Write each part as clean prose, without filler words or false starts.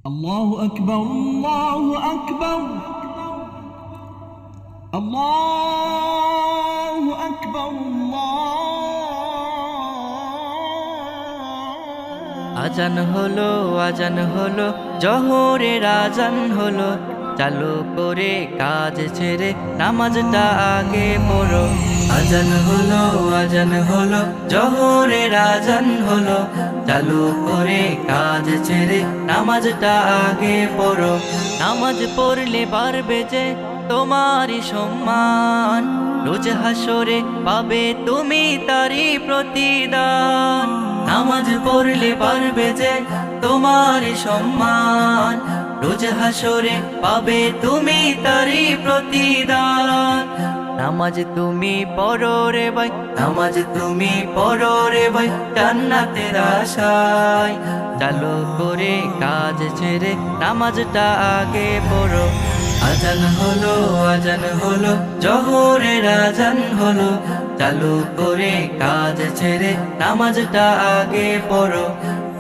الله أكبر الله أكبر الله أكبر আজান হলো জোহরের আজান হলো, চালু করে কাজ ছেড়ে নামাজটা আগে পড়ো। আজান হলো জোহরের আজান হলো, চালু করে কাজ ছেড়ে নামাজটা আগে পড়ো। নামাজ পড়লে পারবে যে তোমারই সম্মান, রোজ হাসরে পাবে তুমি তারই প্রতিদান। নামাজ পড়লে পারবে যে তোমারই সম্মান, রোজ হাসরে পাবে তুমি তারই প্রতিদান। নামাজ তুমি পড়ো রে ভাই, নামাজ তুমি পড়ো রে ভাই, জান্নাতের আশায়। চালু করে কাজ ছেড়ে নামাজটা আগে পড়ো। আজান হলো জোহরের আজান হলো, চালু করে কাজ ছেড়ে নামাজটা আগে পড়ো।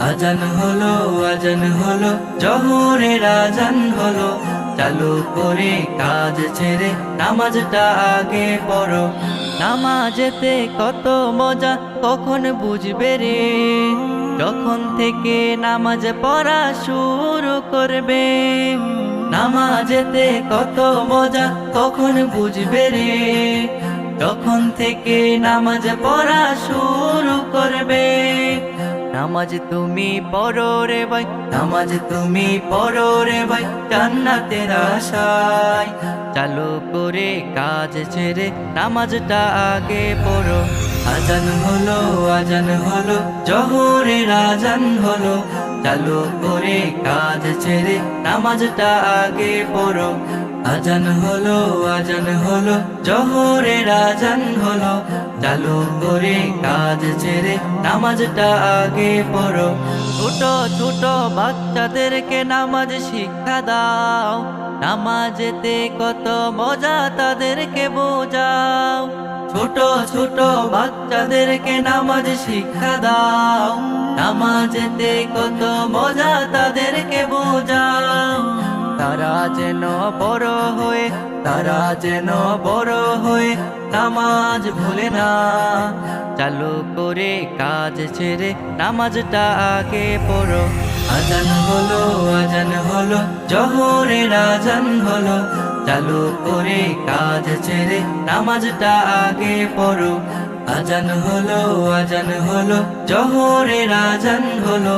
আজান হলো জোহরের আজান হলো, চালু করে কাজ ছেড়ে নামাজটা আগে পড়ো। নামাজেতে কত মজা কখন বুঝবে রে, যখন থেকে নামাজ পড়া শুরু করবে। নামাজেতে কত মজা কখন বুঝবে রে, যখন থেকে নামাজ পড়া শুরু করবে। নামাজ তুমি পড়ো রে ভাই, নামাজ তুমি পড়ো রে ভাই, জান্নাতের আশায়। চালু করে কাজ ছেড়ে নামাজটা আগে পড়ো। আজান হলো জোহরের আজান হলো, চালু করে কাজ ছেড়ে নামাজটা আগে পড়ো। আজান হলো জোহরের আজান হলো, চালু করে কাজ ছেড়ে নামাজটা আগে পড়ো। ছোট ছোট বাচ্চাদেরকে নামাজ শিক্ষা দাও, নামাজেতে কত মজা তাদেরকে বোঝাও। ছোট ছোট বাচ্চাদেরকে নামাজ শিক্ষা দাও, নামাজেতে কত মজা তাদেরকে বোঝাও। তারা যেন বড় হয়ে নামাজ ভুলে না। চালু করে কাজ ছেড়ে নামাজটা আগে পড়ো। আজান হলো জোহরের আজান হলো, চালু করে কাজ ছেড়ে নামাজটা আগে পড়ো। আজান হলো জোহরের আজান হলো,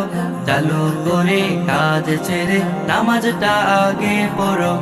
চালু করে কাজ ছেড়ে নামাজটা আগে পড়ো।